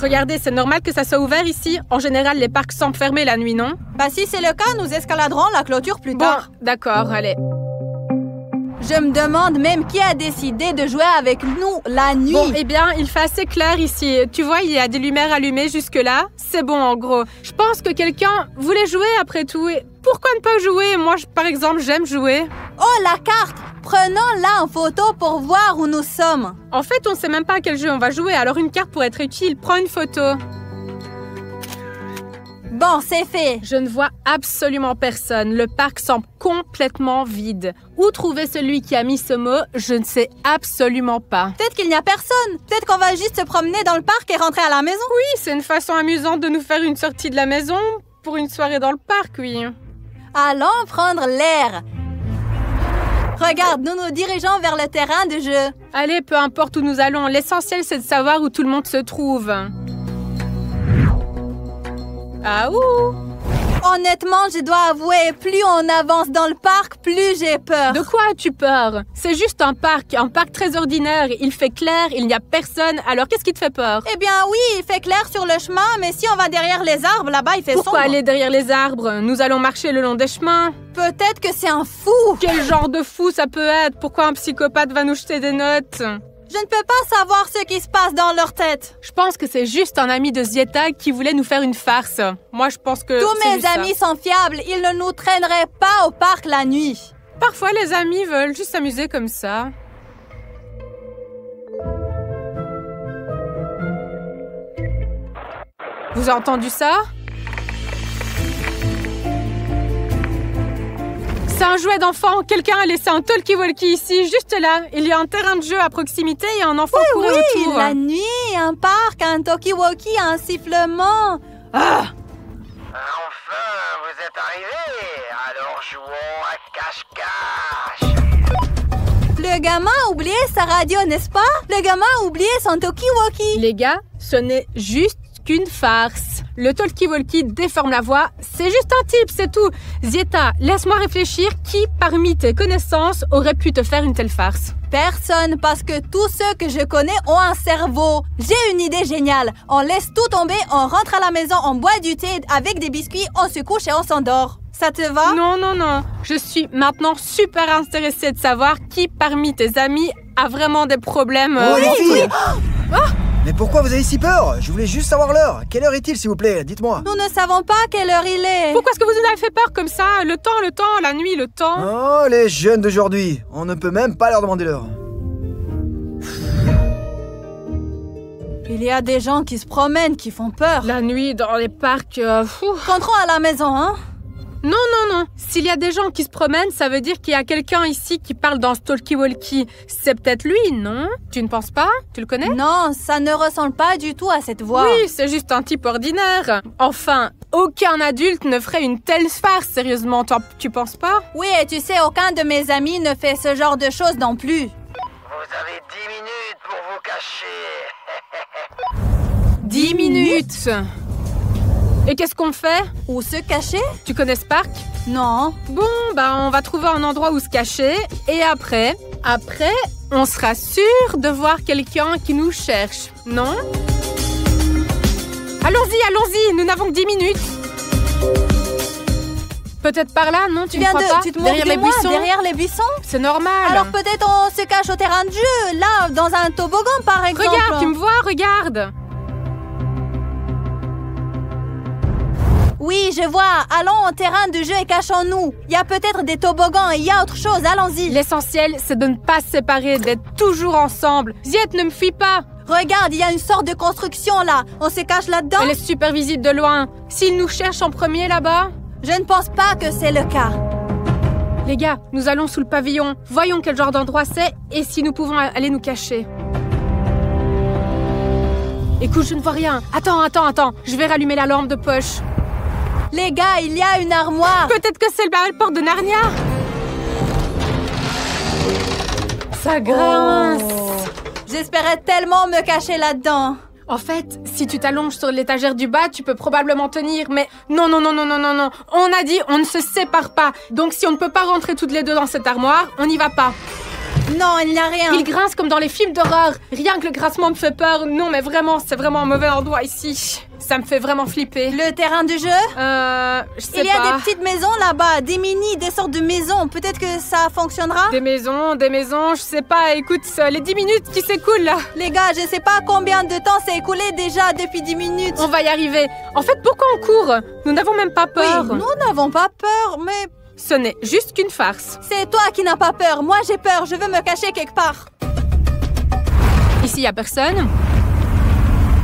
Regardez, c'est normal que ça soit ouvert ici. En général, les parcs semblent fermés la nuit, non? Bah si c'est le cas, nous escaladerons la clôture plus tard. Bon, d'accord, allez. Je me demande même qui a décidé de jouer avec nous la nuit. Bon, eh bien, il fait assez clair ici. Tu vois, il y a des lumières allumées jusque-là. C'est bon, en gros. Je pense que quelqu'un voulait jouer après tout. Et pourquoi ne pas jouer? Moi, par exemple, j'aime jouer. Oh, la carte! Prenons-la en photo pour voir où nous sommes. En fait, on ne sait même pas à quel jeu on va jouer, alors une carte pourrait être utile. Prends une photo. Bon, c'est fait. Je ne vois absolument personne. Le parc semble complètement vide. Où trouver celui qui a mis ce mot? Je ne sais absolument pas. Peut-être qu'il n'y a personne. Peut-être qu'on va juste se promener dans le parc et rentrer à la maison. Oui, c'est une façon amusante de nous faire une sortie de la maison pour une soirée dans le parc, oui. Allons prendre l'air. Regarde, nous nous dirigeons vers le terrain de jeu. Allez, peu importe où nous allons, l'essentiel c'est de savoir où tout le monde se trouve. Ah ouh! Honnêtement, je dois avouer, plus on avance dans le parc, plus j'ai peur. De quoi as-tu peur? C'est juste un parc très ordinaire. Il fait clair, il n'y a personne. Alors qu'est-ce qui te fait peur? Eh bien oui, il fait clair sur le chemin, mais si on va derrière les arbres, là-bas il fait sombre. Pourquoi aller derrière les arbres? Nous allons marcher le long des chemins. Peut-être que c'est un fou. Quel genre de fou ça peut être? Pourquoi un psychopathe va nous jeter des notes? Je ne peux pas savoir ce qui se passe dans leur tête. Je pense que c'est juste un ami de Zieta qui voulait nous faire une farce. Moi, je pense que tous mes amis sont fiables. Ils ne nous traîneraient pas au parc la nuit. Parfois, les amis veulent juste s'amuser comme ça. Vous avez entendu ça? C'est un jouet d'enfant. Quelqu'un a laissé un talkie-walkie ici, juste là. Il y a un terrain de jeu à proximité et un enfant courait autour. La nuit, un parc, un talkie-walkie, un sifflement. Ah! Enfin, vous êtes arrivés. Alors jouons à cache-cache. Le gamin a oublié sa radio, n'est-ce pas? Le gamin a oublié son talkie-walkie. Les gars, ce n'est juste qu'une farce. Le talkie-walkie déforme la voix. C'est juste un type, c'est tout. Zieta, laisse-moi réfléchir. Qui, parmi tes connaissances, aurait pu te faire une telle farce? Personne, parce que tous ceux que je connais ont un cerveau. J'ai une idée géniale. On laisse tout tomber, on rentre à la maison, on boit du thé avec des biscuits, on se couche et on s'endort. Ça te va? Non, non, non. Je suis maintenant super intéressée de savoir qui, parmi tes amis, a vraiment des problèmes. Oh, les filles! Oh! Mais pourquoi vous avez si peur? Je voulais juste savoir l'heure. Quelle heure est-il, s'il vous plaît? Dites-moi. Nous ne savons pas quelle heure il est. Pourquoi est-ce que vous nous avez fait peur comme ça? Le temps, la nuit, le temps. Oh, les jeunes d'aujourd'hui. On ne peut même pas leur demander l'heure. Il y a des gens qui se promènent, qui font peur. La nuit, dans les parcs... Rentrons à la maison, hein? Non, non, non. S'il y a des gens qui se promènent, ça veut dire qu'il y a quelqu'un ici qui parle dans ce talkie-walkie. C'est peut-être lui, non? Tu ne penses pas? Tu le connais? Non, ça ne ressemble pas du tout à cette voix. Oui, c'est juste un type ordinaire. Enfin, aucun adulte ne ferait une telle farce, sérieusement. Tu penses pas? Oui, et tu sais, aucun de mes amis ne fait ce genre de choses non plus. Vous avez 10 minutes pour vous cacher. 10 minutes. Et qu'est-ce qu'on fait? Où se cacher? Tu connais ce parc? Non. Bon, on va trouver un endroit où se cacher. Et après, on sera sûr de voir quelqu'un qui nous cherche, non? Allons-y, nous n'avons que 10 minutes. Peut-être par là, non? Tu ne crois pas? Tu te moques derrière de les moi, buissons? derrière les buissons? C'est normal. Alors peut-être on se cache au terrain de jeu, là, dans un toboggan par exemple. Regarde, tu me vois, regarde. Oui, je vois. Allons au terrain de jeu et cachons-nous. Il y a peut-être des toboggans et il y a autre chose. Allons-y. L'essentiel, c'est de ne pas se séparer, d'être toujours ensemble. Ziet, ne me fuis pas. Regarde, il y a une sorte de construction là. On se cache là-dedans? Elle est super visible de loin. S'ils nous cherchent en premier là-bas? Je ne pense pas que c'est le cas. Les gars, nous allons sous le pavillon. Voyons quel genre d'endroit c'est et si nous pouvons aller nous cacher. Écoute, je ne vois rien. Attends. Je vais rallumer la lampe de poche. Les gars, il y a une armoire. Peut-être que c'est le porte de Narnia. Ça grince. J'espérais tellement me cacher là-dedans. En fait, si tu t'allonges sur l'étagère du bas, tu peux probablement tenir, mais non. On a dit, on ne se sépare pas. Donc si on ne peut pas rentrer toutes les deux dans cette armoire, on n'y va pas. Non, il n'y a rien. Il grince comme dans les films d'horreur. Rien que le grincement me fait peur. Non, mais vraiment, c'est vraiment un mauvais endroit ici. Ça me fait vraiment flipper. Le terrain du jeu? Je sais pas. Il y a des petites maisons là-bas, des des sortes de maisons. Peut-être que ça fonctionnera? Des maisons, je sais pas. Écoute, les 10 minutes qui s'écoulent là. Les gars, je sais pas combien de temps s'est écoulé déjà depuis 10 minutes. On va y arriver. En fait, pourquoi on court? Nous n'avons même pas peur. Oui, nous n'avons pas peur, mais... Ce n'est juste qu'une farce. C'est toi qui n'as pas peur. Moi, j'ai peur. Je veux me cacher quelque part. Ici, il n'y a personne.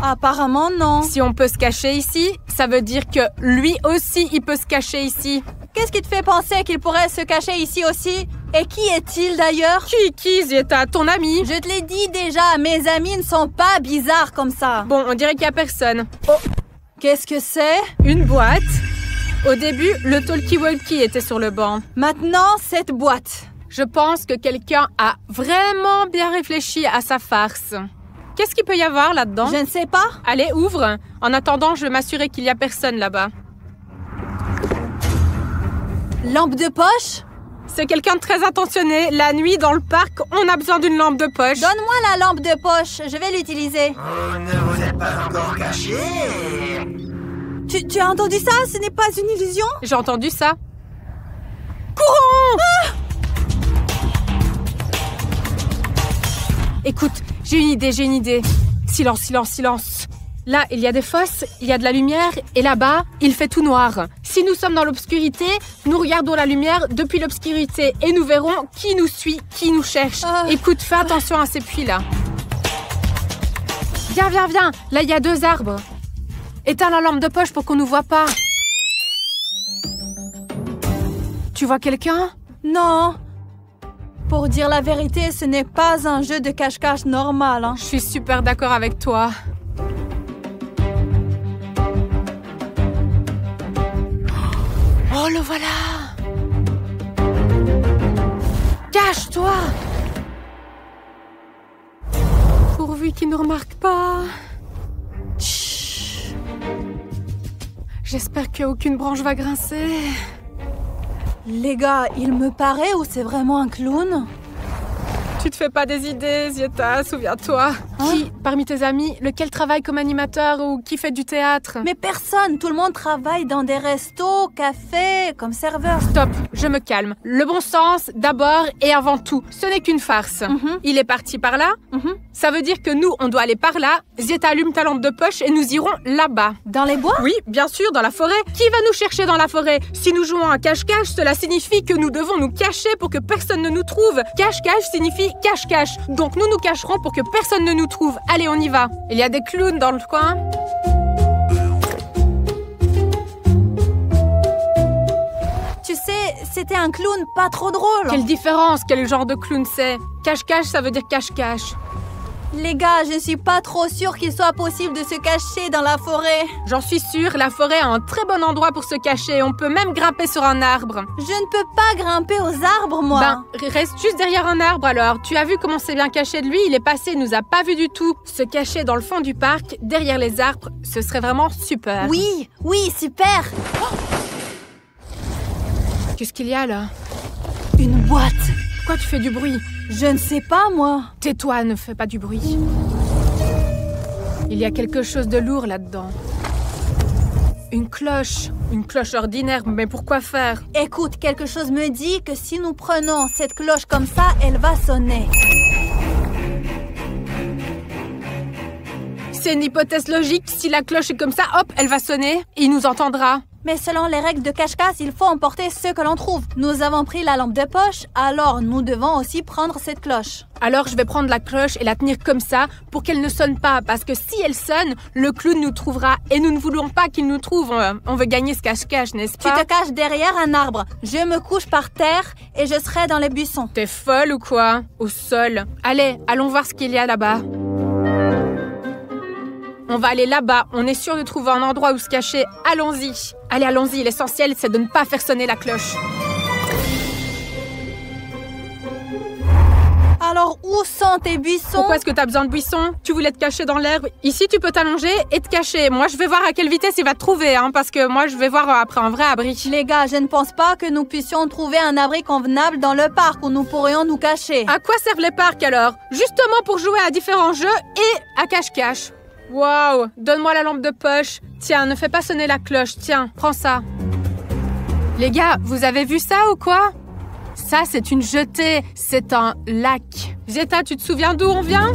Apparemment, non. Si on peut se cacher ici, ça veut dire que lui aussi, il peut se cacher ici. Qu'est-ce qui te fait penser qu'il pourrait se cacher ici aussi? Et qui est-il d'ailleurs? Qui, Zieta? Ton ami? Je te l'ai dit déjà, mes amis ne sont pas bizarres comme ça. Bon, on dirait qu'il n'y a personne. Oh, qu'est-ce que c'est? Une boîte. Au début, le talkie-walkie était sur le banc. Maintenant, cette boîte. Je pense que quelqu'un a vraiment bien réfléchi à sa farce. Qu'est-ce qu'il peut y avoir là-dedans? Je ne sais pas. Allez, ouvre. En attendant, je vais m'assurer qu'il n'y a personne là-bas. Lampe de poche? C'est quelqu'un de très attentionné. La nuit, dans le parc, on a besoin d'une lampe de poche. Donne-moi la lampe de poche. Je vais l'utiliser. Vous ne vous êtes pas encore caché. Tu as entendu ça? Ce n'est pas une illusion? J'ai entendu ça. Courons! Écoute, j'ai une idée. Silence. Là, il y a des fosses, il y a de la lumière, et là-bas, il fait tout noir. Si nous sommes dans l'obscurité, nous regardons la lumière depuis l'obscurité et nous verrons qui nous suit, qui nous cherche. Écoute, fais attention à ces puits-là. Viens. Là, il y a 2 arbres. Éteins la lampe de poche pour qu'on nous voit pas. Tu vois quelqu'un? Non. Pour dire la vérité, ce n'est pas un jeu de cache-cache normal. Hein. Je suis super d'accord avec toi. Oh, le voilà! Cache-toi! Pourvu qu'il ne nous remarque pas. Chut. J'espère qu'aucune branche va grincer. Les gars, il me paraît ou c'est vraiment un clown? Tu te fais pas des idées, Zieta, souviens-toi. Qui, parmi tes amis, lequel travaille comme animateur ou qui fait du théâtre? Mais personne, tout le monde travaille dans des restos, cafés, comme serveur. Stop, je me calme. Le bon sens, d'abord et avant tout. Ce n'est qu'une farce. Il est parti par là. Ça veut dire que nous, on doit aller par là. Zieta, allume ta lampe de poche et nous irons là-bas. Dans les bois? Oui, bien sûr, dans la forêt. Qui va nous chercher dans la forêt? Si nous jouons à cache-cache, cela signifie que nous devons nous cacher pour que personne ne nous trouve. Cache-cache signifie cache-cache. Donc nous nous cacherons pour que personne ne nous trouve. Allez, on y va. Il y a des clowns dans le coin. Tu sais, c'était un clown pas trop drôle. Quelle différence? Quel genre de clown c'est? Cache-cache, ça veut dire cache-cache. Les gars, je suis pas trop sûre qu'il soit possible de se cacher dans la forêt. J'en suis sûre, la forêt est un très bon endroit pour se cacher. On peut même grimper sur un arbre. Je ne peux pas grimper aux arbres, moi. Ben, reste juste derrière un arbre alors. Tu as vu comment c'est bien caché de lui? Il est passé, il nous a pas vu du tout. Se cacher dans le fond du parc, derrière les arbres, ce serait vraiment super. Oui, super. Qu'est-ce qu'il y a là? Une boîte. Pourquoi tu fais du bruit? Je ne sais pas, moi. Tais-toi, ne fais pas du bruit. Il y a quelque chose de lourd là-dedans. Une cloche ordinaire, mais pourquoi faire? Écoute, quelque chose me dit que si nous prenons cette cloche comme ça, elle va sonner. C'est une hypothèse logique. Si la cloche est comme ça, hop, elle va sonner. Il nous entendra. Mais selon les règles de cache-cache, il faut emporter ce que l'on trouve. Nous avons pris la lampe de poche, alors nous devons aussi prendre cette cloche. Alors je vais prendre la cloche et la tenir comme ça pour qu'elle ne sonne pas. Parce que si elle sonne, le clown nous trouvera. Et nous ne voulons pas qu'il nous trouve. On veut gagner ce cache-cache, n'est-ce pas? Tu te caches derrière un arbre. Je me couche par terre et je serai dans les buissons. T'es folle ou quoi? Au sol. Allez, allons voir ce qu'il y a là-bas. On va aller là-bas. On est sûr de trouver un endroit où se cacher. Allons-y. Allez, allons-y. L'essentiel, c'est de ne pas faire sonner la cloche. Alors, où sont tes buissons? Pourquoi est-ce que t'as besoin de buissons? Tu voulais te cacher dans l'herbe. Ici, tu peux t'allonger et te cacher. Moi, je vais voir à quelle vitesse il va te trouver, hein, parce que moi, je vais voir après un vrai abri. Les gars, je ne pense pas que nous puissions trouver un abri convenable dans le parc où nous pourrions nous cacher. À quoi servent les parcs alors? Justement pour jouer à différents jeux et à cache-cache. Waouh, donne-moi la lampe de poche. Tiens, ne fais pas sonner la cloche. Tiens, prends ça. Les gars, vous avez vu ça ou quoi? Ça, c'est une jetée. C'est un lac. Zeta, tu te souviens d'où on vient?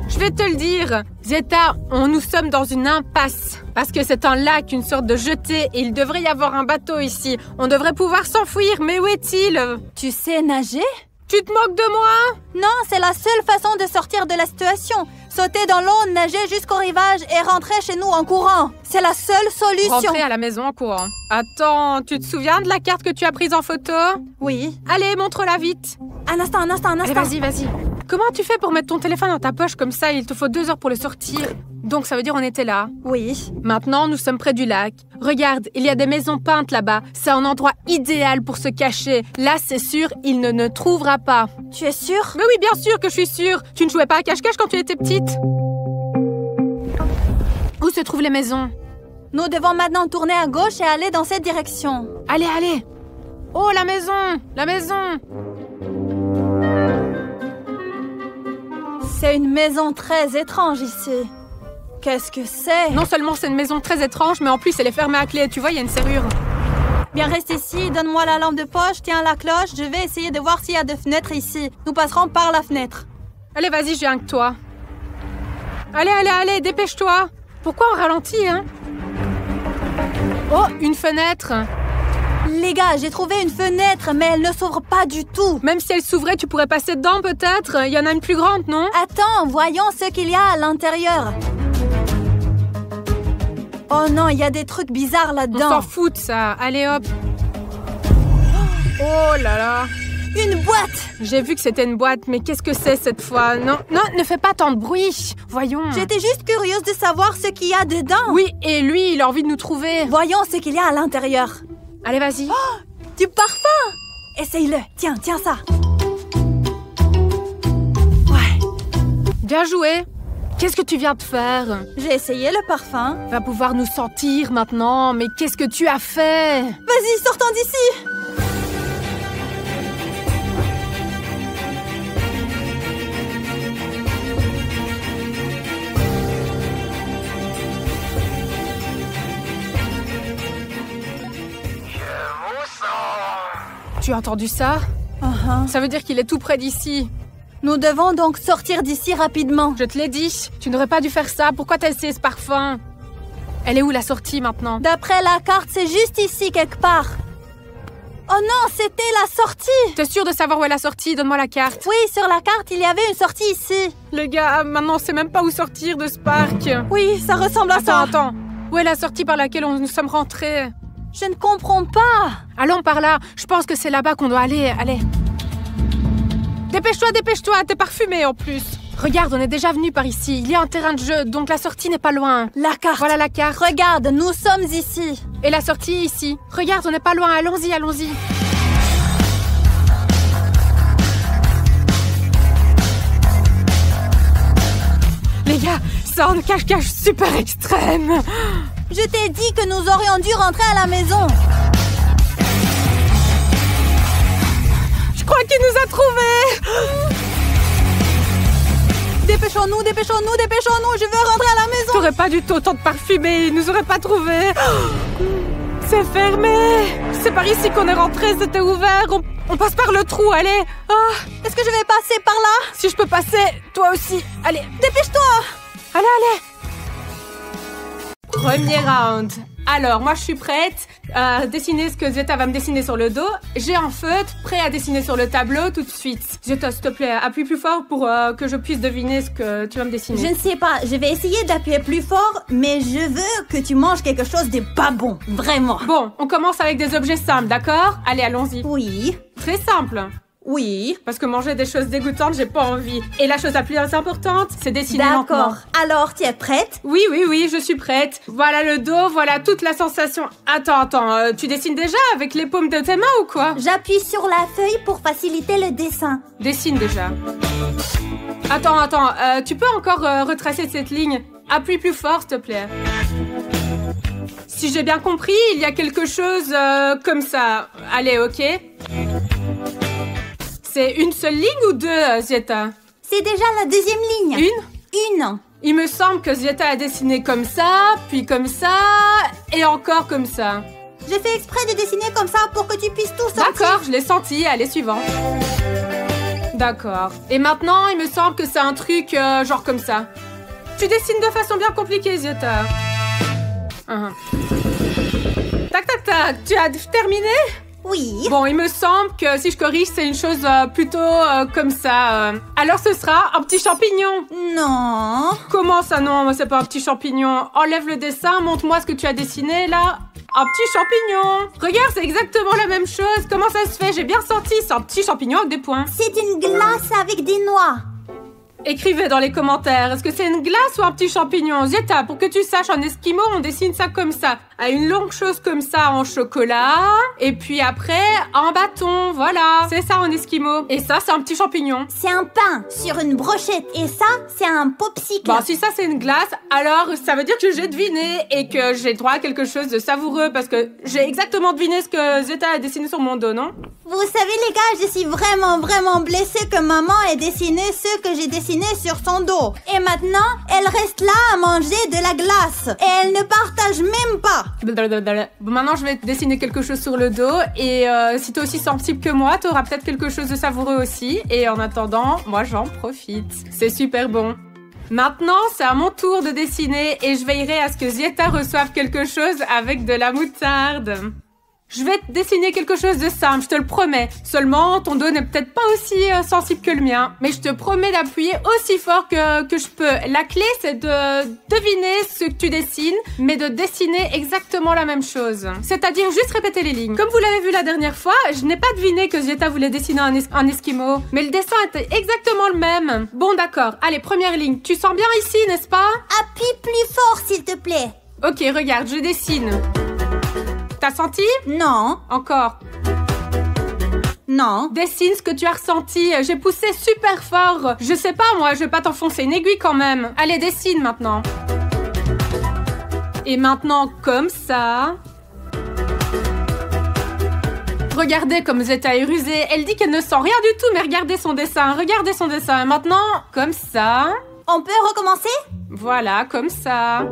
Je vais te le dire. Zeta, nous sommes dans une impasse. Parce que c'est un lac, une sorte de jetée, et il devrait y avoir un bateau ici. On devrait pouvoir s'enfuir, mais où est-il? Tu sais nager? Tu te moques de moi? Non, c'est la seule façon de sortir de la situation. Sauter dans l'eau, nager jusqu'au rivage et rentrer chez nous en courant. C'est la seule solution. Rentrer à la maison en courant. Attends, tu te souviens de la carte que tu as prise en photo? Oui. Allez, montre-la vite. Un instant. Allez, vas-y. Comment tu fais pour mettre ton téléphone dans ta poche comme ça? Il te faut 2 heures pour le sortir. Donc ça veut dire on était là. Oui. Maintenant, nous sommes près du lac. Regarde, il y a des maisons peintes là-bas. C'est un endroit idéal pour se cacher. Là, c'est sûr, il ne nous trouvera pas. Tu es sûre? Mais oui, bien sûr que je suis sûre. Tu ne jouais pas à cache-cache quand tu étais petite? Où se trouvent les maisons? Nous devons maintenant tourner à gauche et aller dans cette direction. Allez. Oh, la maison. C'est une maison très étrange ici. Qu'est-ce que c'est? Non seulement c'est une maison très étrange, mais en plus elle est fermée à clé. Tu vois, il y a une serrure. Bien, reste ici, donne-moi la lampe de poche, tiens la cloche. Je vais essayer de voir s'il y a des fenêtres ici. Nous passerons par la fenêtre. Allez, vas-y, je viens avec toi. Allez, dépêche-toi. Pourquoi on ralentit, hein? Oh, une fenêtre. Les gars, j'ai trouvé une fenêtre, mais elle ne s'ouvre pas du tout. Même si elle s'ouvrait, tu pourrais passer dedans peut-être? Il y en a une plus grande, non? Attends, voyons ce qu'il y a à l'intérieur. Oh non, il y a des trucs bizarres On là-dedans. s'en fout de ça. Allez, hop. Oh là là. Une boîte! J'ai vu que c'était une boîte, mais qu'est-ce que c'est cette fois? Non, ne fais pas tant de bruit. Voyons. J'étais juste curieuse de savoir ce qu'il y a dedans. Oui, et lui, il a envie de nous trouver. Voyons ce qu'il y a à l'intérieur. Allez, vas-y. Oh, du parfum! Essaye-le. Tiens ça. Ouais. Bien joué. Qu'est-ce que tu viens de faire? J'ai essayé le parfum. Va pouvoir nous sentir maintenant, mais qu'est-ce que tu as fait? Vas-y, sortons d'ici! Tu as entendu ça? Ça veut dire qu'il est tout près d'ici. Nous devons donc sortir d'ici rapidement. Je te l'ai dit, tu n'aurais pas dû faire ça. Pourquoi t'as essayé ce parfum? Elle est où la sortie maintenant? D'après la carte, c'est juste ici quelque part. Oh non, c'était la sortie! T'es sûr de savoir où est la sortie? Donne-moi la carte. Oui, sur la carte, il y avait une sortie ici. Les gars, maintenant on sait même pas où sortir de ce parc. Oui, ça ressemble à ça. Attends. Où est la sortie par laquelle nous sommes rentrés? Je ne comprends pas. Allons par là. Je pense que c'est là-bas qu'on doit aller. Allez. Dépêche-toi. T'es parfumé en plus. Regarde, on est déjà venu par ici. Il y a un terrain de jeu, donc la sortie n'est pas loin. La carte. Voilà la carte. Regarde, nous sommes ici. Et la sortie ici. Regarde, on n'est pas loin. Allons-y. Les gars, c'est un cache-cache super extrême. Je t'ai dit que nous aurions dû rentrer à la maison. Je crois qu'il nous a trouvés. Dépêchons-nous, je veux rentrer à la maison. T'aurais pas dû autant de parfumer, ils nous auraient pas trouvés. C'est fermé. C'est par ici qu'on est rentré, c'était ouvert. On passe par le trou, allez. Est-ce que je vais passer par là? Si je peux passer, toi aussi. Allez, dépêche-toi. Allez. Premier round. Alors, moi, je suis prête à dessiner ce que Zeta va me dessiner sur le dos. J'ai un feutre prêt à dessiner sur le tableau tout de suite. Zeta, s'il te plaît, appuie plus fort pour que je puisse deviner ce que tu vas me dessiner. Je ne sais pas, je vais essayer d'appuyer plus fort, mais je veux que tu manges quelque chose de pas bon, vraiment. Bon, on commence avec des objets simples, d'accord? Allez, allons-y. Oui. Très simple. Oui. Parce que manger des choses dégoûtantes, j'ai pas envie. Et la chose la plus importante, c'est dessiner lentement. D'accord. Alors, tu es prête? Oui, je suis prête. Voilà le dos, voilà toute la sensation. Attends, tu dessines déjà avec les paumes de tes mains ou quoi? J'appuie sur la feuille pour faciliter le dessin. Dessine déjà. Attends, tu peux encore retracer cette ligne? Appuie plus fort, s'il te plaît. Si j'ai bien compris, il y a quelque chose comme ça. Allez, ok. C'est une seule ligne ou deux, Zieta? C'est déjà la deuxième ligne. Une. Il me semble que Zieta a dessiné comme ça, puis comme ça, et encore comme ça. J'ai fait exprès de dessiner comme ça pour que tu puisses tout sentir. D'accord, je l'ai senti. Allez, suivant. D'accord. Et maintenant, il me semble que c'est un truc genre comme ça. Tu dessines de façon bien compliquée, Zieta. Tac. Tu as terminé? Oui. Bon, il me semble que si je corrige, c'est une chose plutôt comme ça. Alors ce sera un petit champignon. Non. Comment ça non? C'est pas un petit champignon. Enlève le dessin, montre-moi ce que tu as dessiné là. Un petit champignon. Regarde, c'est exactement la même chose. Comment ça se fait? J'ai bien senti. C'est un petit champignon avec des points. C'est une glace avec des noix. Écrivez dans les commentaires, est-ce que c'est une glace ou un petit champignon? Zieta, pour que tu saches, en esquimau, on dessine ça comme ça. À une longue chose comme ça en chocolat. Et puis après, en bâton, voilà. C'est ça en esquimau. Et ça, c'est un petit champignon. C'est un pain sur une brochette. Et ça, c'est un popsicle. Bon, si ça, c'est une glace, alors ça veut dire que j'ai deviné et que j'ai droit à quelque chose de savoureux parce que j'ai exactement deviné ce que Zieta a dessiné sur mon dos, non? Vous savez, les gars, je suis vraiment blessée que maman ait dessiné ce que j'ai dessiné sur son dos. Et maintenant, elle reste là à manger de la glace. Et elle ne partage même pas. Bon, maintenant, je vais te dessiner quelque chose sur le dos. Et si t'es aussi sensible que moi, t'auras peut-être quelque chose de savoureux aussi. Et en attendant, moi, j'en profite. C'est super bon. Maintenant, c'est à mon tour de dessiner. Et je veillerai à ce que Zieta reçoive quelque chose avec de la moutarde. Je vais te dessiner quelque chose de simple, je te le promets. Seulement, ton dos n'est peut-être pas aussi sensible que le mien. Mais je te promets d'appuyer aussi fort que je peux. La clé, c'est de deviner ce que tu dessines, mais de dessiner exactement la même chose. C'est-à-dire juste répéter les lignes. Comme vous l'avez vu la dernière fois, je n'ai pas deviné que Zieta voulait dessiner un esquimau. Mais le dessin était exactement le même. Bon, d'accord. Allez, première ligne. Tu sens bien ici, n'est-ce pas? Appuie plus fort, s'il te plaît. Ok, regarde, je dessine. T'as senti? Non. Encore. Non. Dessine ce que tu as ressenti. J'ai poussé super fort. Je sais pas, moi, je vais pas t'enfoncer une aiguille quand même. Allez, dessine maintenant. Et maintenant, comme ça. Regardez comme Zieta est rusée. Elle dit qu'elle ne sent rien du tout, mais regardez son dessin. Regardez son dessin. Et maintenant, comme ça. On peut recommencer? Voilà, comme ça.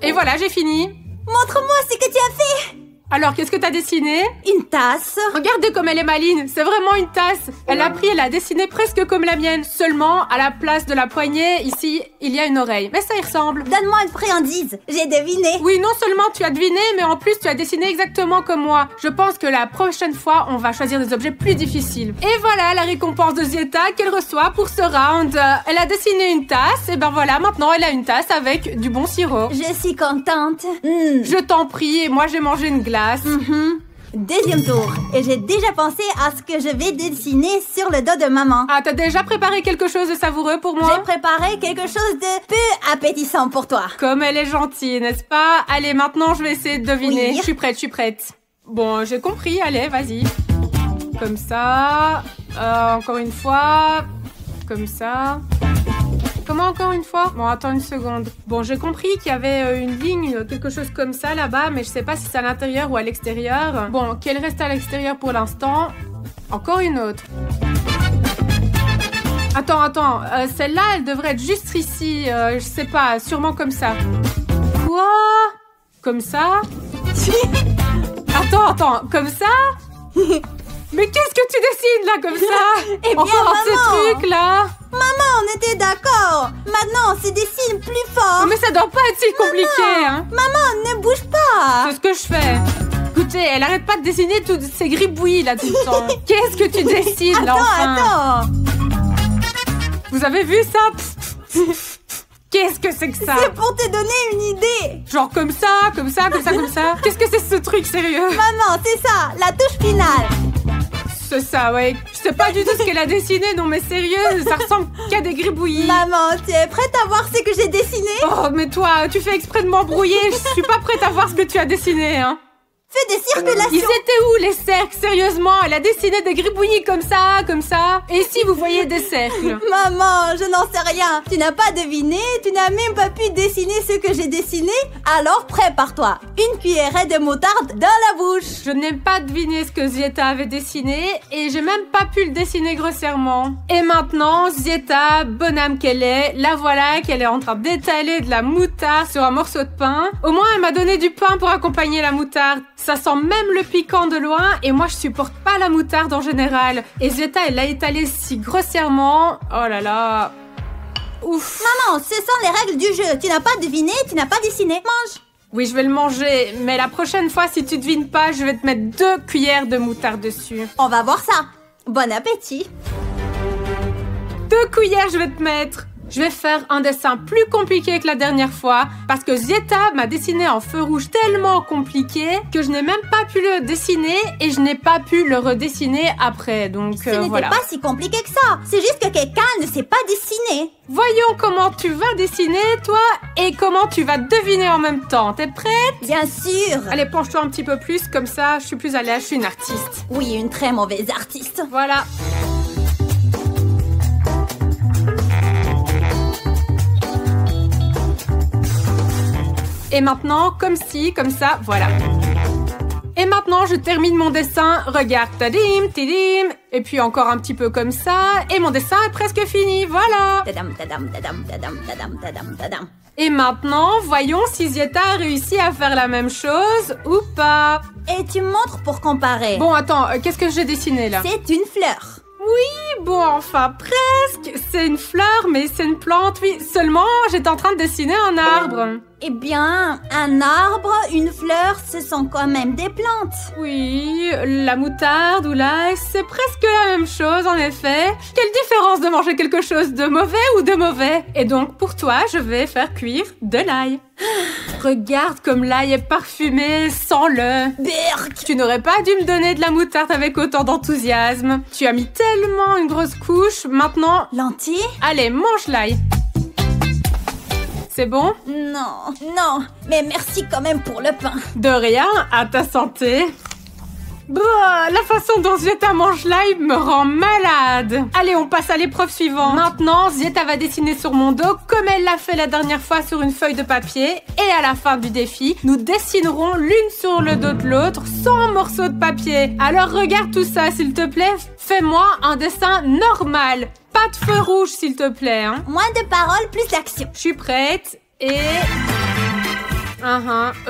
Et voilà, j'ai fini. Montre-moi ce que tu as fait. Alors, qu'est-ce que t'as dessiné? Une tasse. Regardez comme elle est maligne, c'est vraiment une tasse. Elle a dessiné presque comme la mienne. Seulement, à la place de la poignée, ici, il y a une oreille. Mais ça y ressemble. Donne-moi une friandise, j'ai deviné. Oui, non seulement tu as deviné, mais en plus tu as dessiné exactement comme moi. Je pense que la prochaine fois, on va choisir des objets plus difficiles. Et voilà la récompense de Zieta qu'elle reçoit pour ce round. Elle a dessiné une tasse, et ben voilà, maintenant elle a une tasse avec du bon sirop. Je suis contente. Je t'en prie, moi j'ai mangé une glace. Deuxième tour. Et j'ai déjà pensé à ce que je vais dessiner sur le dos de maman. Ah, t'as déjà préparé quelque chose de savoureux pour moi? J'ai préparé quelque chose de peu appétissant pour toi. Comme elle est gentille, n'est-ce pas? Allez, maintenant je vais essayer de deviner. Oui. Je suis prête. Bon, j'ai compris, allez, vas-y. Comme ça. Encore une fois. Comme ça. Comment encore une fois? Bon, attends une seconde. Bon, j'ai compris qu'il y avait une ligne, quelque chose comme ça là-bas, mais je sais pas si c'est à l'intérieur ou à l'extérieur. Bon, qu'elle reste à l'extérieur pour l'instant. Encore une autre. Attends. Celle-là, elle devrait être juste ici. Je sais pas, sûrement comme ça. Quoi? Comme ça? Attends, comme ça? Mais qu'est-ce que tu dessines là comme ça? Eh bien, encore maman, ces trucs là. Maman, on était d'accord. Maintenant, on se dessine plus fort. Mais ça doit pas être si compliqué, hein. Maman, ne bouge pas. C'est ce que je fais. Écoutez, elle arrête pas de dessiner toutes ces gribouillis là tout le temps. Qu'est-ce que tu dessines là enfin? Attends. Vous avez vu ça? Qu'est-ce que c'est que ça? C'est pour te donner une idée. Genre comme ça. Qu'est-ce que c'est ce truc sérieux? Maman, c'est ça, la touche finale. C'est ça, ouais. Je sais pas du tout ce qu'elle a dessiné, non mais sérieux, ça ressemble qu'à des gribouillis. Maman, tu es prête à voir ce que j'ai dessiné? Oh, mais toi, tu fais exprès de m'embrouiller, je suis pas prête à voir ce que tu as dessiné, hein. Fais des circulations. Ils étaient où les cercles? Sérieusement, elle a dessiné des gribouillis comme ça, comme ça. Et ici, vous voyez des cercles. Maman, je n'en sais rien. Tu n'as pas deviné, tu n'as même pas pu dessiner ce que j'ai dessiné. Alors prépare-toi. Une cuillerée de moutarde dans la bouche. Je n'ai pas deviné ce que Zieta avait dessiné et j'ai même pas pu le dessiner grossièrement. Et maintenant, Zieta, bonne âme qu'elle est, la voilà qu'elle est en train d'étaler de la moutarde sur un morceau de pain. Au moins, elle m'a donné du pain pour accompagner la moutarde. Ça sent même le piquant de loin et moi je supporte pas la moutarde en général. Et Zieta, elle l'a étalée si grossièrement. Oh là là. Ouf. Maman, ce sont les règles du jeu. Tu n'as pas deviné, tu n'as pas dessiné. Mange. Oui, je vais le manger, mais la prochaine fois, si tu devines pas, je vais te mettre 2 cuillères de moutarde dessus. On va voir ça. Bon appétit. 2 cuillères, je vais te mettre. Je vais faire un dessin plus compliqué que la dernière fois parce que Zieta m'a dessiné en feu rouge tellement compliqué que je n'ai même pas pu le dessiner et je n'ai pas pu le redessiner après. Donc Ce n'était voilà. pas si compliqué que ça. C'est juste que quelqu'un ne sait pas dessiner. Voyons comment tu vas dessiner, toi, et comment tu vas deviner en même temps. T'es prête? Bien sûr. Allez, penche-toi un petit peu plus, comme ça, je suis plus à l'aise, je suis une artiste. Oui, une très mauvaise artiste. Voilà. Et maintenant, comme ci, comme ça, voilà. Et maintenant, je termine mon dessin. Regarde, tadim, tidim. Et puis encore un petit peu comme ça. Et mon dessin est presque fini, voilà. Tadam, tadam, tadam, tadam, tadam, tadam, tadam. Et maintenant, voyons si Zieta a réussi à faire la même chose ou pas. Et tu me montres pour comparer. Bon, attends, qu'est-ce que j'ai dessiné là? C'est une fleur. Oui, bon, enfin, presque. C'est une fleur, mais c'est une plante, oui. Seulement, j'étais en train de dessiner un arbre. Eh bien, un arbre, une fleur, ce sont quand même des plantes. Oui, la moutarde ou l'ail, c'est presque la même chose, en effet. Quelle différence de manger quelque chose de mauvais ou de mauvais? Et donc, pour toi, je vais faire cuire de l'ail. Regarde comme l'ail est parfumé, sens-le. Berk. Tu n'aurais pas dû me donner de la moutarde avec autant d'enthousiasme. Tu as mis tellement une grosse couche, maintenant... Lentilles? Allez, mange l'ail. C'est bon? Non, non. Mais merci quand même pour le pain. De rien, à ta santé. Bah, la façon dont Zieta mange l'ail me rend malade. Allez, on passe à l'épreuve suivante. Maintenant, Zieta va dessiner sur mon dos comme elle l'a fait la dernière fois sur une feuille de papier. Et à la fin du défi, nous dessinerons l'une sur le dos de l'autre sans morceau de papier. Alors regarde tout ça, s'il te plaît. Fais-moi un dessin normal. Pas de feu rouge, s'il te plaît. Hein. Moins de paroles, plus d'action. Je suis prête. Et...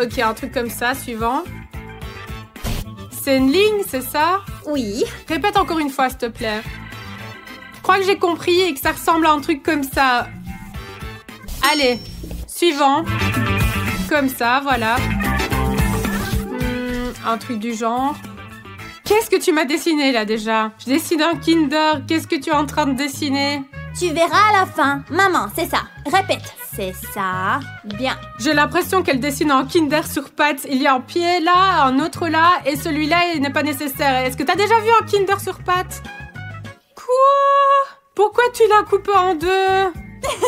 Ok, un truc comme ça, suivant. C'est une ligne, c'est ça? Oui. Répète encore une fois, s'il te plaît. Je crois que j'ai compris et que ça ressemble à un truc comme ça. Allez, suivant. Comme ça, voilà. Un truc du genre. Qu'est-ce que tu m'as dessiné, là, déjà? Je dessine un Kinder. Qu'est-ce que tu es en train de dessiner? Tu verras à la fin. Maman, c'est ça. Répète. C'est ça. Bien. J'ai l'impression qu'elle dessine un Kinder sur pattes. Il y a un pied là, un autre là, et celui-là, il n'est pas nécessaire. Est-ce que t'as déjà vu un Kinder sur pattes? Quoi? Pourquoi tu l'as coupé en deux?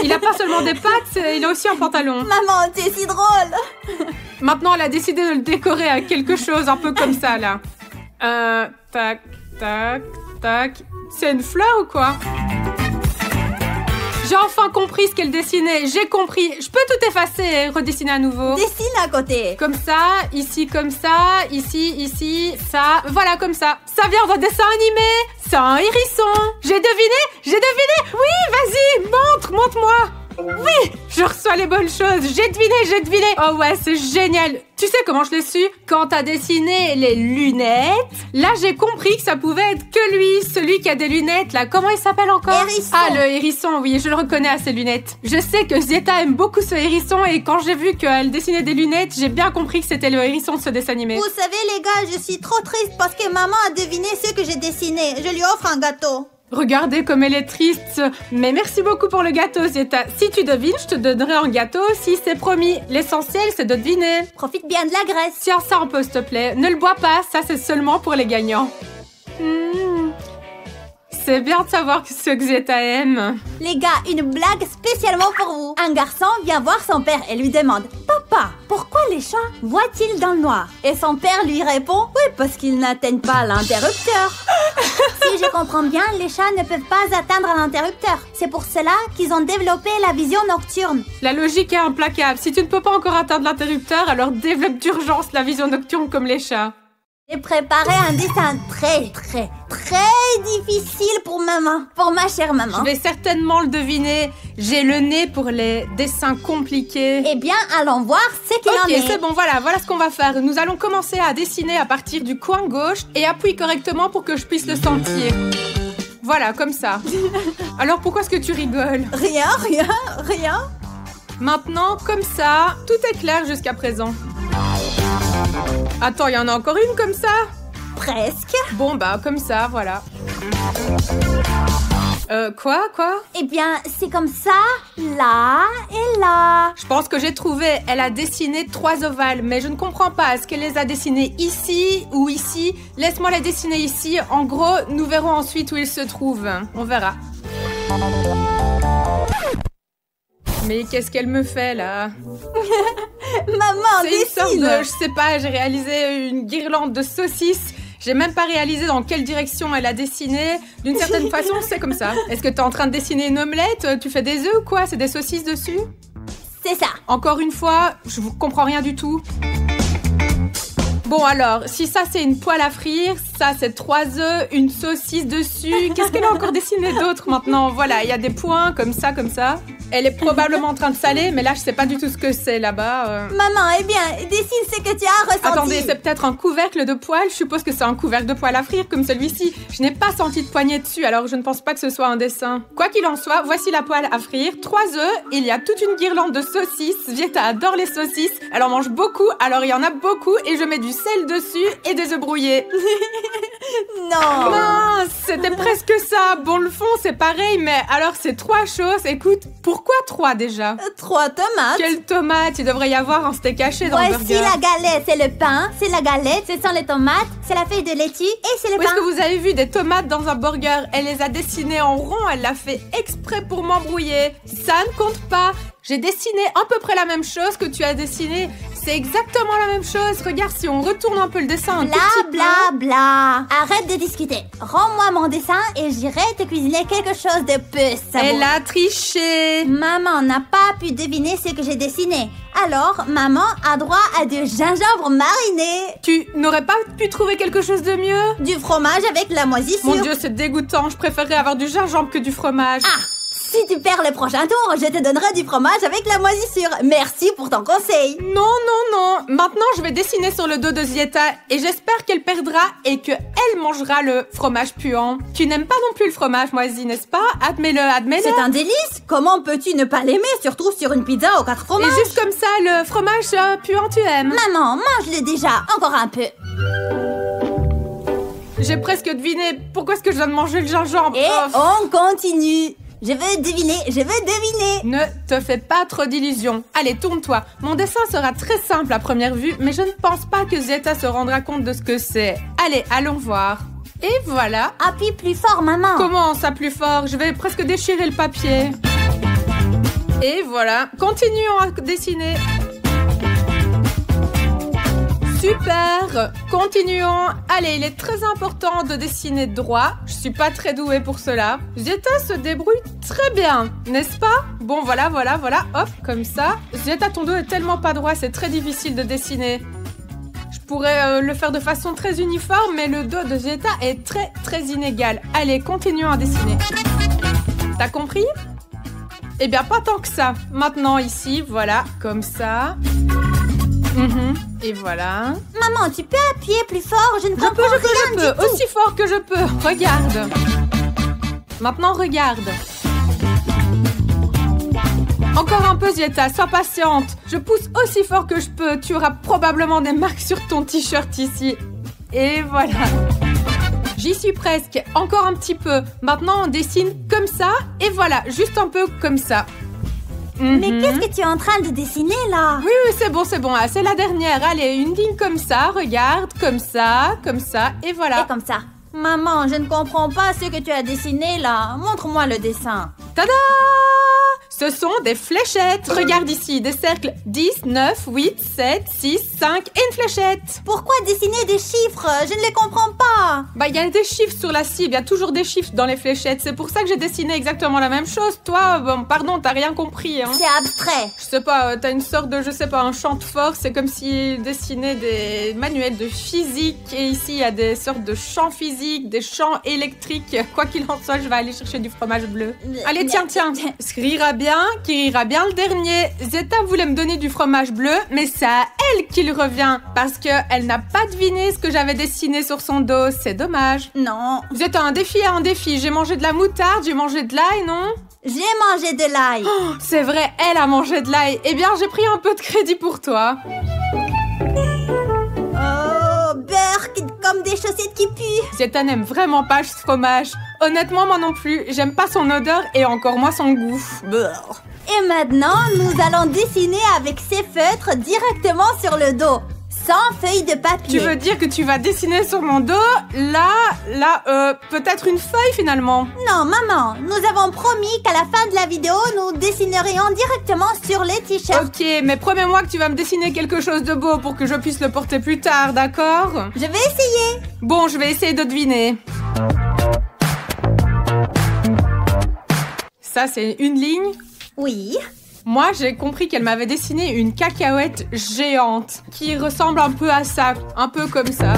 Il a pas seulement des pattes, il a aussi un pantalon. Maman, t'es si drôle. Maintenant, elle a décidé de le décorer à quelque chose un peu comme ça, là. Tac, tac, tac. C'est une fleur ou quoi? J'ai enfin compris ce qu'elle dessinait. J'ai compris. Je peux tout effacer et redessiner à nouveau. Dessine à côté. Comme ça, ici, ici, ça. Voilà, comme ça. Ça vient d'un dessin animé. C'est un hérisson. J'ai deviné. Oui, vas-y, montre-moi. Oui, je reçois les bonnes choses. J'ai deviné. Oh ouais, c'est génial. Tu sais comment je l'ai su? Quand t'as dessiné les lunettes, là j'ai compris que ça pouvait être que lui, celui qui a des lunettes là. Comment il s'appelle encore? Hérisson. Ah, le hérisson, oui, je le reconnais à ses lunettes. Je sais que Zieta aime beaucoup ce hérisson et quand j'ai vu qu'elle dessinait des lunettes, j'ai bien compris que c'était le hérisson de ce dessin animé. Vous savez les gars, je suis trop triste parce que maman a deviné ce que j'ai dessiné. Je lui offre un gâteau. Regardez comme elle est triste. Mais merci beaucoup pour le gâteau, Zieta. Si tu devines, je te donnerai un gâteau aussi, c'est promis. L'essentiel, c'est de deviner. Profite bien de la graisse. Tiens ça un peu, s'il te plaît. Ne le bois pas, ça c'est seulement pour les gagnants. C'est bien de savoir ce que Zieta aime. Les gars, une blague spécialement pour vous. Un garçon vient voir son père et lui demande « Papa, pourquoi les chats voient-ils dans le noir ?» Et son père lui répond « Oui, parce qu'ils n'atteignent pas l'interrupteur. » Si je comprends bien, les chats ne peuvent pas atteindre l'interrupteur. C'est pour cela qu'ils ont développé la vision nocturne. La logique est implacable. Si tu ne peux pas encore atteindre l'interrupteur, alors développe d'urgence la vision nocturne comme les chats. J'ai préparé un dessin très difficile pour maman. Pour ma chère maman. Je vais certainement le deviner. J'ai le nez pour les dessins compliqués. Eh bien, allons voir ce qu'il en est. Ok, c'est bon, voilà ce qu'on va faire. Nous allons commencer à dessiner à partir du coin gauche et appuie correctement pour que je puisse le sentir. Voilà, comme ça. Alors, pourquoi est-ce que tu rigoles? Rien. Maintenant, comme ça, tout est clair jusqu'à présent. Attends, il y en a encore une comme ça? Presque. Bon, bah, comme ça, voilà. Quoi? Eh bien, c'est comme ça, là et là. Je pense que j'ai trouvé. Elle a dessiné 3 ovales, mais je ne comprends pas. Est-ce qu'elle les a dessinés ici ou ici? Laisse-moi les dessiner ici. En gros, nous verrons ensuite où ils se trouvent. On verra. Mais qu'est-ce qu'elle me fait, là? Maman, c'est une sorte dessine. de, je sais pas, j'ai réalisé une guirlande de saucisses. J'ai même pas réalisé dans quelle direction elle a dessiné. D'une certaine façon, c'est comme ça. Est-ce que t'es en train de dessiner une omelette? Tu fais des œufs ou quoi? C'est des saucisses dessus? C'est ça. Encore une fois, je comprends rien du tout. Bon alors, si ça c'est une poêle à frire, ça c'est 3 œufs, une saucisse dessus. Qu'est-ce qu'elle a encore dessiné d'autre maintenant? Voilà, il y a des points comme ça. Elle est probablement en train de saler, mais là je sais pas du tout ce que c'est là-bas. Maman, eh bien, dessine ce que tu as ressenti. Attendez, c'est peut-être un couvercle de poêle. Je suppose que c'est un couvercle de poêle à frire comme celui-ci. Je n'ai pas senti de poignée dessus, alors je ne pense pas que ce soit un dessin. Quoi qu'il en soit, voici la poêle à frire. 3 œufs, il y a toute une guirlande de saucisses. Zieta adore les saucisses. Elle en mange beaucoup, alors il y en a beaucoup et je mets du sel dessus et des œufs brouillés. Non. Mince, c'était presque ça. Bon, le fond, c'est pareil, mais alors c'est 3 choses. Écoute, pourquoi 3 déjà? 3 tomates. Quelles tomates? Il devrait y avoir un steak haché dans le Voici burger. la galette, c'est le pain, c'est la galette, ce sont les tomates, c'est la feuille de laitue et c'est le Où est-ce pain. que vous avez vu des tomates dans un burger? Elle les a dessinées en rond, elle l'a fait exprès pour m'embrouiller. Ça ne compte pas. J'ai dessiné à peu près la même chose que tu as dessiné. C'est exactement la même chose. Regarde, si on retourne un peu le dessin un tout petit peu. Arrête de discuter. Rends-moi mon dessin et j'irai te cuisiner quelque chose de peu savoureux. Elle a triché. Maman n'a pas pu deviner ce que j'ai dessiné. Alors, maman a droit à du gingembre mariné. Tu n'aurais pas pu trouver quelque chose de mieux? Du fromage avec la moisissure. Mon Dieu, c'est dégoûtant. Je préférerais avoir du gingembre que du fromage. Ah! Si tu perds le prochain tour, je te donnerai du fromage avec la moisissure. Merci pour ton conseil. Non. Maintenant, je vais dessiner sur le dos de Zieta et j'espère qu'elle perdra et qu'elle mangera le fromage puant. Tu n'aimes pas non plus le fromage moisi, n'est-ce pas? Admets-le. C'est un délice. Comment peux-tu ne pas l'aimer, surtout sur une pizza aux 4 fromages? Et juste comme ça, le fromage puant, tu aimes? Maman, mange-le déjà. Encore un peu. J'ai presque deviné. Pourquoi est-ce que je viens de manger le gingembre? Et on continue. Je veux deviner. Ne te fais pas trop d'illusions. Allez, tourne-toi. Mon dessin sera très simple à première vue, mais je ne pense pas que Zieta se rendra compte de ce que c'est. Allez, allons voir. Et voilà. Appuie plus fort, maman. Comment ça plus fort? Je vais presque déchirer le papier. Et voilà. Continuons à dessiner. Super! Continuons. Allez, il est très important de dessiner droit. Je suis pas très douée pour cela. Zieta se débrouille très bien, n'est-ce pas? Bon, voilà. Hop, comme ça. Zieta, ton dos est tellement pas droit, c'est très difficile de dessiner. Je pourrais le faire de façon très uniforme, mais le dos de Zieta est très inégal. Allez, continuons à dessiner. T'as compris? Eh bien, pas tant que ça. Maintenant, ici, voilà, comme ça. Et voilà. Maman, tu peux appuyer plus fort? Je ne comprends rien je peux. du tout. Aussi fort que je peux. Regarde. Maintenant, regarde. Encore un peu, Zieta. Sois patiente. Je pousse aussi fort que je peux. Tu auras probablement des marques sur ton t-shirt ici. Et voilà. J'y suis presque. Encore un petit peu. Maintenant, on dessine comme ça. Et voilà, juste un peu comme ça. Mais qu'est-ce que tu es en train de dessiner là? Oui, c'est bon. Ah, c'est la dernière. Allez, une ligne comme ça, regarde, comme ça, et voilà. Et comme ça. Maman, je ne comprends pas ce que tu as dessiné là. Montre-moi le dessin. Tada! Ce sont des fléchettes. Regarde ici, des cercles 10, 9, 8, 7, 6, 5 et une fléchette. Pourquoi dessiner des chiffres? Je ne les comprends pas. Bah, il y a des chiffres sur la cible, il y a toujours des chiffres dans les fléchettes. C'est pour ça que j'ai dessiné exactement la même chose. Toi, bon, pardon, t'as rien compris, hein. C'est abstrait. Je sais pas, t'as une sorte de, je sais pas, un champ de force. C'est comme s'il dessinait des manuels de physique. Et ici, il y a des sortes de champs physiques, des champs électriques. Quoi qu'il en soit, je vais aller chercher du fromage bleu. Allez, tiens. Ce qui rira bien le dernier. Zeta voulait me donner du fromage bleu, mais c'est à elle qu'il revient. Parce qu'elle n'a pas deviné ce que j'avais dessiné sur son dos. C'est dommage. Non. Zeta, un défi. J'ai mangé de la moutarde, j'ai mangé de l'ail, non? J'ai mangé de l'ail. Oh, c'est vrai, elle a mangé de l'ail. Eh bien, j'ai pris un peu de crédit pour toi. Oh, beurre comme des chaussettes qui puent. Zeta n'aime vraiment pas ce fromage. Honnêtement, moi non plus. J'aime pas son odeur et encore moins son goût. Brrr. Et maintenant, nous allons dessiner avec ces feutres directement sur le dos, sans feuille de papier. Tu veux dire que tu vas dessiner sur mon dos? Là, peut-être une feuille finalement. Non, maman, nous avons promis qu'à la fin de la vidéo, nous dessinerions directement sur les t-shirts. Ok, mais promets-moi que tu vas me dessiner quelque chose de beau pour que je puisse le porter plus tard, d'accord? Je vais essayer. Bon, je vais essayer de deviner. Ça, c'est une ligne. Oui. Moi, j'ai compris qu'elle m'avait dessiné une cacahuète géante qui ressemble un peu à ça, un peu comme ça.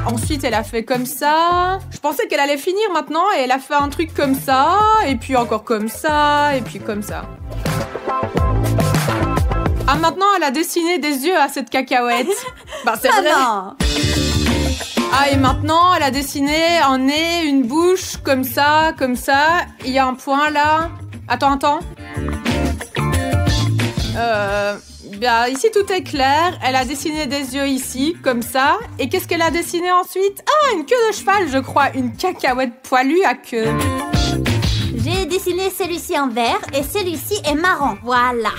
Ensuite, elle a fait comme ça. Je pensais qu'elle allait finir maintenant et elle a fait un truc comme ça, et puis encore comme ça, et puis comme ça. Ah, maintenant, elle a dessiné des yeux à cette cacahuète. Bah, c'est vrai. Ah, et maintenant, elle a dessiné un nez, une bouche, comme ça, comme ça. Il y a un point là. Attends. Bien, ici tout est clair. Elle a dessiné des yeux ici, comme ça. Et qu'est-ce qu'elle a dessiné ensuite? Ah, une queue de cheval, je crois. Une cacahuète poilue à queue. J'ai dessiné celui-ci en vert et celui-ci est marron. Voilà.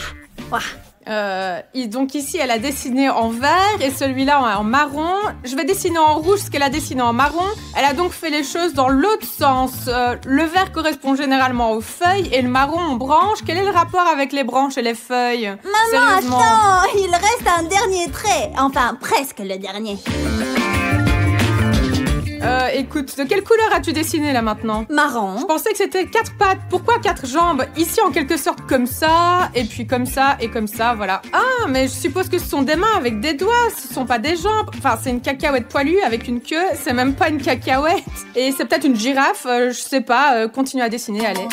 Donc ici, elle a dessiné en vert et celui-là en marron. Je vais dessiner en rouge ce qu'elle a dessiné en marron. Elle a donc fait les choses dans l'autre sens. Le vert correspond généralement aux feuilles et le marron aux branches. Quel est le rapport avec les branches et les feuilles? Maman, attends, il reste un dernier trait. Enfin, presque le dernier. Écoute, de quelle couleur as-tu dessiné là maintenant? Marron. Je pensais que c'était 4 pattes. Pourquoi 4 jambes? Ici en quelque sorte comme ça, et puis comme ça, et comme ça, voilà. Ah, mais je suppose que ce sont des mains avec des doigts, ce sont pas des jambes. Enfin, c'est une cacahuète poilue avec une queue, c'est même pas une cacahuète. Et c'est peut-être une girafe, je sais pas, continue à dessiner, allez.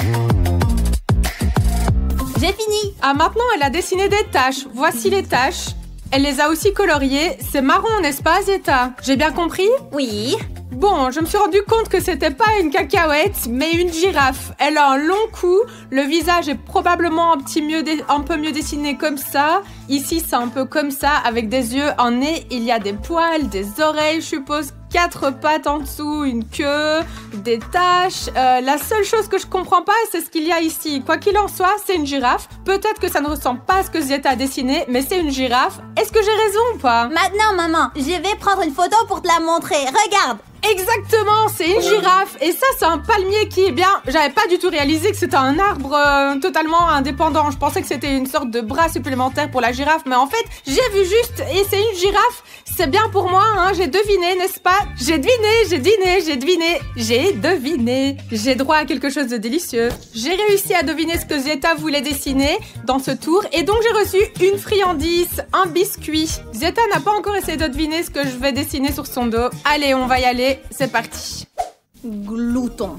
J'ai fini. Ah, maintenant elle a dessiné des taches. Voici les taches. Elle les a aussi coloriées. C'est marron, n'est-ce pas, Zeta? J'ai bien compris? Oui. Bon, je me suis rendu compte que c'était pas une cacahuète, mais une girafe. Elle a un long cou, le visage est probablement un peu mieux dessiné comme ça. Ici, c'est un peu comme ça, avec des yeux, un nez, il y a des poils, des oreilles, je suppose, 4 pattes en dessous, une queue, des taches. La seule chose que je comprends pas, c'est ce qu'il y a ici. Quoi qu'il en soit, c'est une girafe. Peut-être que ça ne ressemble pas à ce que Zeta a dessiné, mais c'est une girafe. Est-ce que j'ai raison ou pas? Maintenant, maman, je vais prendre une photo pour te la montrer. Regarde. Exactement, c'est une girafe. Et ça, c'est un palmier qui est bien... J'avais pas du tout réalisé que c'était un arbre totalement indépendant. Je pensais que c'était une sorte de bras supplémentaire pour la girafe. Mais en fait, j'ai vu juste et c'est une girafe. C'est bien pour moi, hein. J'ai deviné, n'est-ce pas? J'ai deviné. J'ai droit à quelque chose de délicieux. J'ai réussi à deviner ce que Zeta voulait dessiner dans ce tour. Et donc, j'ai reçu une friandise, un biscuit. Zeta n'a pas encore essayé de deviner ce que je vais dessiner sur son dos. Allez, on va y aller. C'est parti. Glouton.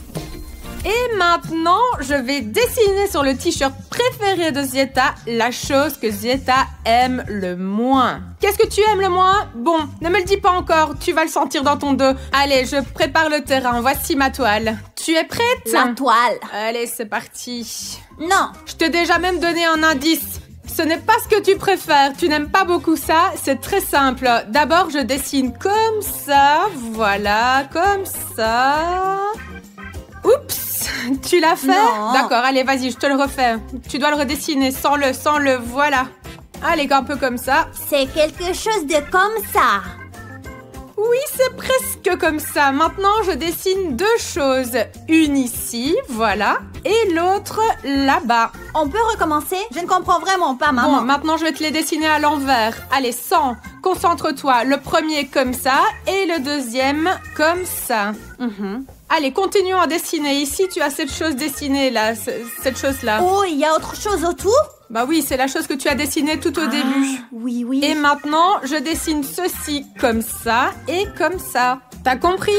Et maintenant, je vais dessiner sur le t-shirt préféré de Zeta la chose que Zeta aime le moins. Qu'est-ce que tu aimes le moins? Bon, ne me le dis pas encore, tu vas le sentir dans ton dos. Allez, je prépare le terrain, voici ma toile. Tu es prête? La toile. Allez, c'est parti. Non. Je t'ai déjà même donné un indice. Ce n'est pas ce que tu préfères, tu n'aimes pas beaucoup ça, c'est très simple. D'abord, je dessine comme ça, voilà, comme ça. Oups, tu l'as fait? Non. D'accord, allez, vas-y, je te le refais. Tu dois le redessiner sans le, voilà. Allez, un peu comme ça. C'est quelque chose de comme ça. Oui, c'est presque comme ça. Maintenant, je dessine deux choses. Une ici, voilà, et l'autre là-bas. On peut recommencer? Je ne comprends vraiment pas, maman. Bon, maintenant, je vais te les dessiner à l'envers. Allez, 100. Concentre-toi. Le premier comme ça et le deuxième comme ça. Allez, continuons à dessiner. Ici, tu as cette chose dessinée, là, cette chose-là. Oh, il y a autre chose autour? Bah oui, c'est la chose que tu as dessinée tout au début. Oui, oui. Et maintenant, je dessine ceci comme ça et comme ça. T'as compris?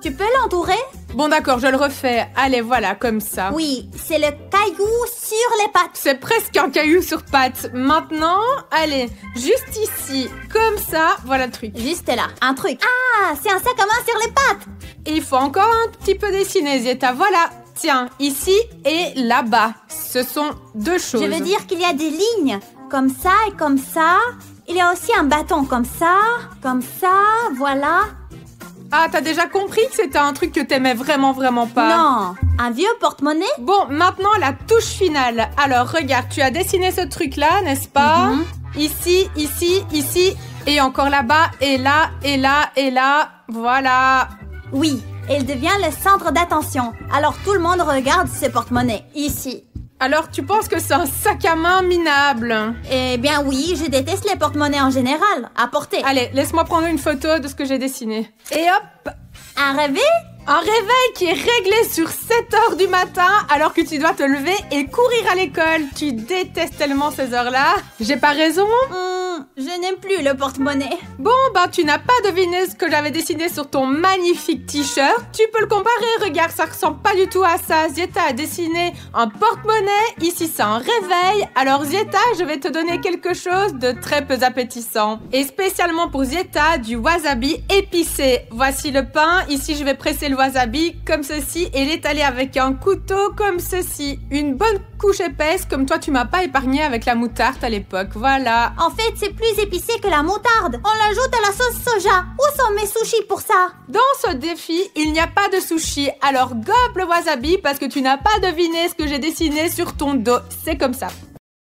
Tu peux l'entourer? Bon, d'accord, je le refais. Allez, voilà, comme ça. Oui, c'est le caillou sur les pattes. C'est presque un caillou sur pattes. Maintenant, allez, juste ici, comme ça, voilà le truc. Juste là, un truc. Ah, c'est un sac à main sur les pattes. Et il faut encore un petit peu dessiner, Zieta. Voilà, tiens, ici et là-bas. Ce sont deux choses. Je veux dire qu'il y a des lignes, comme ça et comme ça. Il y a aussi un bâton comme ça, voilà. Ah, t'as déjà compris que c'était un truc que t'aimais vraiment, vraiment pas? Non, un vieux porte-monnaie? Bon, maintenant, la touche finale. Alors, regarde, tu as dessiné ce truc-là, n'est-ce pas? Ici, ici, ici, et encore là-bas, et là, et là, et là. Voilà. Oui, il devient le centre d'attention. Alors tout le monde regarde ce porte-monnaie, ici. Alors, tu penses que c'est un sac à main minable? Eh bien oui, je déteste les porte-monnaies en général, à porter. Allez, laisse-moi prendre une photo de ce que j'ai dessiné. Et hop! Un réveil? Un réveil qui est réglé sur 7 heures du matin alors que tu dois te lever et courir à l'école. Tu détestes tellement ces heures-là. J'ai pas raison? Je n'aime plus le porte-monnaie. Bon, ben tu n'as pas deviné ce que j'avais dessiné sur ton magnifique t-shirt. Tu peux le comparer, regarde, ça ressemble pas du tout à ça. Zieta a dessiné un porte-monnaie, ici c'est un réveil. Alors Zieta, je vais te donner quelque chose de très peu appétissant. Et spécialement pour Zieta, du wasabi épicé. Voici le pain, ici je vais presser le wasabi comme ceci et l'étaler avec un couteau comme ceci. Une bonne couche épaisse comme toi tu m'as pas épargné avec la moutarde à l'époque, voilà. En fait, c'est plus épicé que la moutarde. On l'ajoute à la sauce soja. Où sont mes sushis pour ça? Dans ce défi, il n'y a pas de sushi. Alors gobe le wasabi parce que tu n'as pas deviné ce que j'ai dessiné sur ton dos. C'est comme ça.